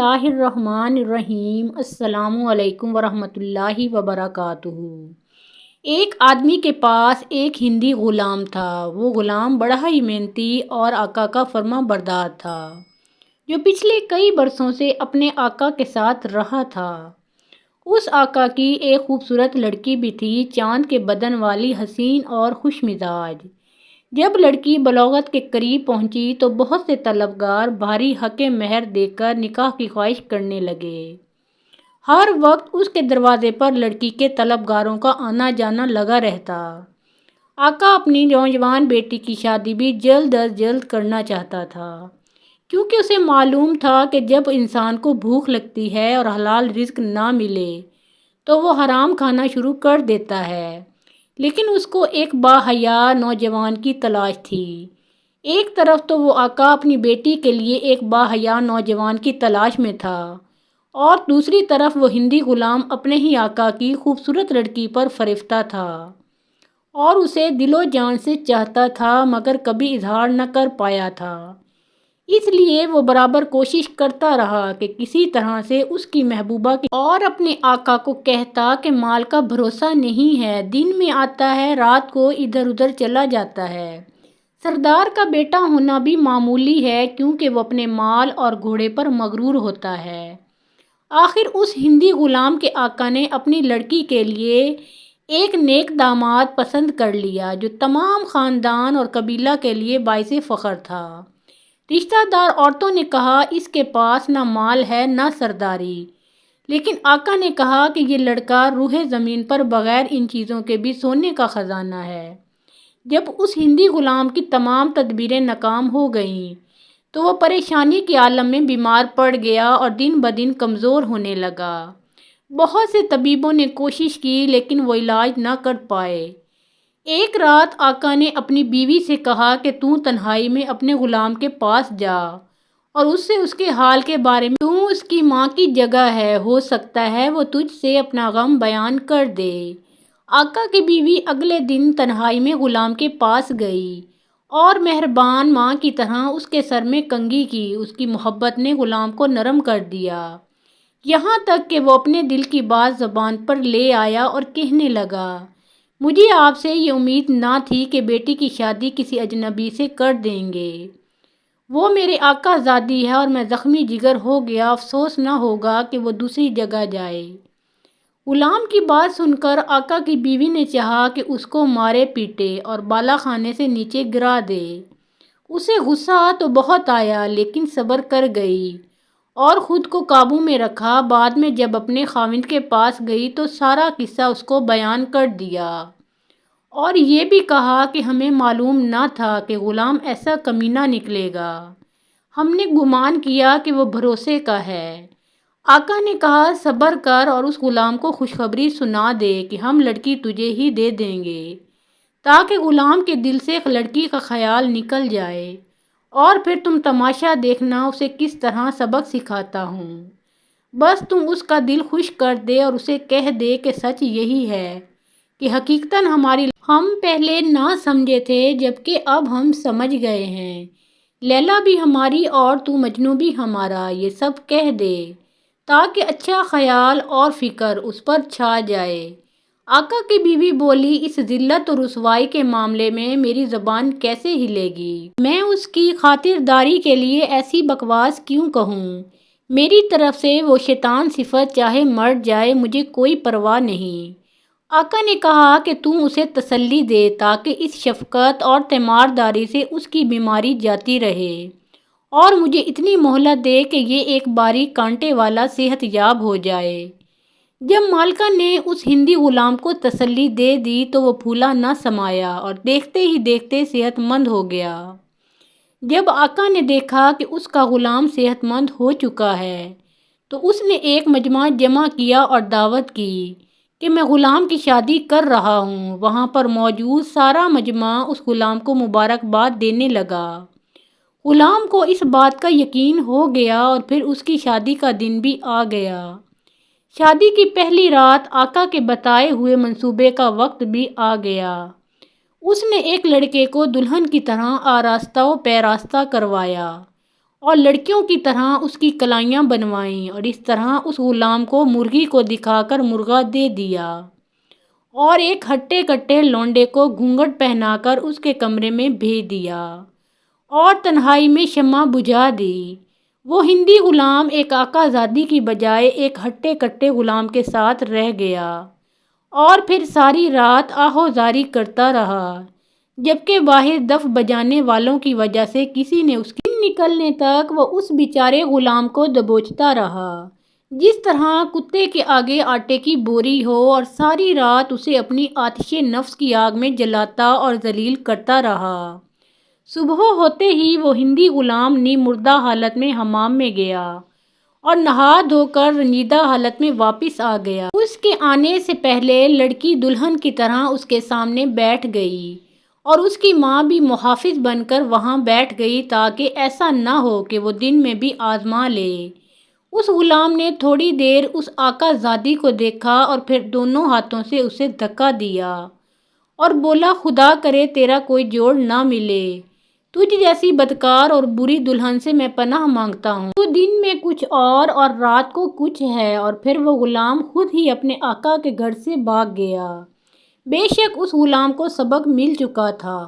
اللہ الرحمن الرحیم۔ السلام علیکم ورحمۃ اللہ وبرکاتہ۔ ایک آدمی کے پاس ایک ہندی غلام تھا۔ وہ غلام بڑا ہی محنتی اور آقا کا فرما بردار تھا، جو پچھلے کئی برسوں سے اپنے آقا کے ساتھ رہا تھا۔ اس آقا کی ایک خوبصورت لڑکی بھی تھی، چاند کے بدن والی، حسین اور خوش مزاج۔ جب لڑکی بلوغت کے قریب پہنچی تو بہت سے طلبگار بھاری حق مہر دے کر نکاح کی خواہش کرنے لگے۔ ہر وقت اس کے دروازے پر لڑکی کے طلبگاروں کا آنا جانا لگا رہتا۔ آقا اپنی نوجوان بیٹی کی شادی بھی جلد از جلد کرنا چاہتا تھا، کیونکہ اسے معلوم تھا کہ جب انسان کو بھوک لگتی ہے اور حلال رزق نہ ملے تو وہ حرام کھانا شروع کر دیتا ہے۔ لیکن اس کو ایک باحیا نوجوان کی تلاش تھی۔ ایک طرف تو وہ آقا اپنی بیٹی کے لیے ایک باحیا نوجوان کی تلاش میں تھا، اور دوسری طرف وہ ہندی غلام اپنے ہی آقا کی خوبصورت لڑکی پر فریفتہ تھا اور اسے دل و جان سے چاہتا تھا، مگر کبھی اظہار نہ کر پایا تھا۔ اس لیے وہ برابر کوشش کرتا رہا کہ کسی طرح سے اس کی محبوبہ کی اور اپنے آقا کو کہتا کہ مال کا بھروسہ نہیں ہے، دن میں آتا ہے، رات کو ادھر ادھر چلا جاتا ہے۔ سردار کا بیٹا ہونا بھی معمولی ہے، کیونکہ وہ اپنے مال اور گھوڑے پر مغرور ہوتا ہے۔ آخر اس ہندی غلام کے آقا نے اپنی لڑکی کے لیے ایک نیک داماد پسند کر لیا، جو تمام خاندان اور قبیلہ کے لیے باعث فخر تھا۔ رشتہ دار عورتوں نے کہا اس کے پاس نہ مال ہے نہ سرداری، لیکن آقا نے کہا کہ یہ لڑکا روح زمین پر بغیر ان چیزوں کے بھی سونے کا خزانہ ہے۔ جب اس ہندی غلام کی تمام تدبیریں ناکام ہو گئیں تو وہ پریشانی کے عالم میں بیمار پڑ گیا اور دن بدن کمزور ہونے لگا۔ بہت سے طبیبوں نے کوشش کی لیکن وہ علاج نہ کر پائے۔ ایک رات آقا نے اپنی بیوی سے کہا کہ تو تنہائی میں اپنے غلام کے پاس جا اور اس سے اس کے حال کے بارے میں، تو اس کی ماں کی جگہ ہے، ہو سکتا ہے وہ تجھ سے اپنا غم بیان کر دے۔ آقا کی بیوی اگلے دن تنہائی میں غلام کے پاس گئی اور مہربان ماں کی طرح اس کے سر میں کنگھی کی۔ اس کی محبت نے غلام کو نرم کر دیا، یہاں تک کہ وہ اپنے دل کی بات زبان پر لے آیا اور کہنے لگا، مجھے آپ سے یہ امید نہ تھی کہ بیٹی کی شادی کسی اجنبی سے کر دیں گے۔ وہ میرے آقا زادی ہے اور میں زخمی جگر ہو گیا، افسوس نہ ہوگا کہ وہ دوسری جگہ جائے۔ غلام کی بات سن کر آقا کی بیوی نے چاہا کہ اس کو مارے پیٹے اور بالا خانے سے نیچے گرا دے۔ اسے غصہ تو بہت آیا لیکن صبر کر گئی اور خود کو قابو میں رکھا۔ بعد میں جب اپنے خاوند کے پاس گئی تو سارا قصہ اس کو بیان کر دیا اور یہ بھی کہا کہ ہمیں معلوم نہ تھا کہ غلام ایسا کمینہ نکلے گا، ہم نے گمان کیا کہ وہ بھروسے کا ہے۔ آقا نے کہا صبر کر اور اس غلام کو خوشخبری سنا دے کہ ہم لڑکی تجھے ہی دے دیں گے، تاکہ غلام کے دل سے ایک لڑکی کا خیال نکل جائے، اور پھر تم تماشا دیکھنا اسے کس طرح سبق سکھاتا ہوں۔ بس تم اس کا دل خوش کر دے اور اسے کہہ دے کہ سچ یہی ہے کہ حقیقتاً ہم پہلے نہ سمجھے تھے، جبکہ اب ہم سمجھ گئے ہیں۔ لیلا بھی ہماری اور تو مجنوں بھی ہمارا، یہ سب کہہ دے تاکہ اچھا خیال اور فکر اس پر چھا جائے۔ آقا کی بیوی بولی، اس ذلت اور رسوائی کے معاملے میں میری زبان کیسے ہلے گی؟ میں اس کی خاطرداری کے لیے ایسی بکواس کیوں کہوں؟ میری طرف سے وہ شیطان صفت چاہے مر جائے، مجھے کوئی پرواہ نہیں۔ آقا نے کہا کہ تم اسے تسلی دے تاکہ اس شفقت اور تیمارداری سے اس کی بیماری جاتی رہے، اور مجھے اتنی مہلت دے کہ یہ ایک باریک کانٹے والا صحت یاب ہو جائے۔ جب مالکہ نے اس ہندی غلام کو تسلی دے دی تو وہ پھولا نہ سمایا اور دیکھتے ہی دیکھتے صحت مند ہو گیا۔ جب آقا نے دیکھا کہ اس کا غلام صحت مند ہو چکا ہے تو اس نے ایک مجمع جمع کیا اور دعوت کی کہ میں غلام کی شادی کر رہا ہوں۔ وہاں پر موجود سارا مجمع اس غلام کو مبارکباد دینے لگا۔ غلام کو اس بات کا یقین ہو گیا اور پھر اس کی شادی کا دن بھی آ گیا۔ شادی کی پہلی رات آقا کے بتائے ہوئے منصوبے کا وقت بھی آ گیا۔ اس نے ایک لڑکے کو دلہن کی طرح آراستہ و پیراستہ کروایا اور لڑکیوں کی طرح اس کی کلائیاں بنوائیں اور اس طرح اس غلام کو مرغی کو دکھا کر مرغا دے دیا اور ایک ہٹے کٹے لونڈے کو گھونگھٹ پہنا کر اس کے کمرے میں بھیج دیا اور تنہائی میں شمع بجھا دی۔ وہ ہندی غلام ایک آقا زادی کی بجائے ایک ہٹے کٹے غلام کے ساتھ رہ گیا اور پھر ساری رات آہوزاری کرتا رہا، جبکہ باہر دف بجانے والوں کی وجہ سے کسی نے اس کی دن نکلنے تک وہ اس بیچارے غلام کو دبوچتا رہا جس طرح کتے کے آگے آٹے کی بوری ہو، اور ساری رات اسے اپنی آتش نفس کی آگ میں جلاتا اور ذلیل کرتا رہا۔ صبح ہوتے ہی وہ ہندی غلام نیم مردہ حالت میں حمام میں گیا اور نہا دھو کر رنجیدہ حالت میں واپس آ گیا۔ اس کے آنے سے پہلے لڑکی دلہن کی طرح اس کے سامنے بیٹھ گئی اور اس کی ماں بھی محافظ بن کر وہاں بیٹھ گئی تاکہ ایسا نہ ہو کہ وہ دن میں بھی آزما لے۔ اس غلام نے تھوڑی دیر اس آقا زادی کو دیکھا اور پھر دونوں ہاتھوں سے اسے دھکا دیا اور بولا، خدا کرے تیرا کوئی جوڑ نہ ملے، تجھ جیسی بدکار اور بری دلہن سے میں پناہ مانگتا ہوں۔ تو دن میں کچھ اور رات کو کچھ ہے۔ اور پھر وہ غلام خود ہی اپنے آقا کے گھر سے بھاگ گیا۔ بے شک اس غلام کو سبق مل چکا تھا۔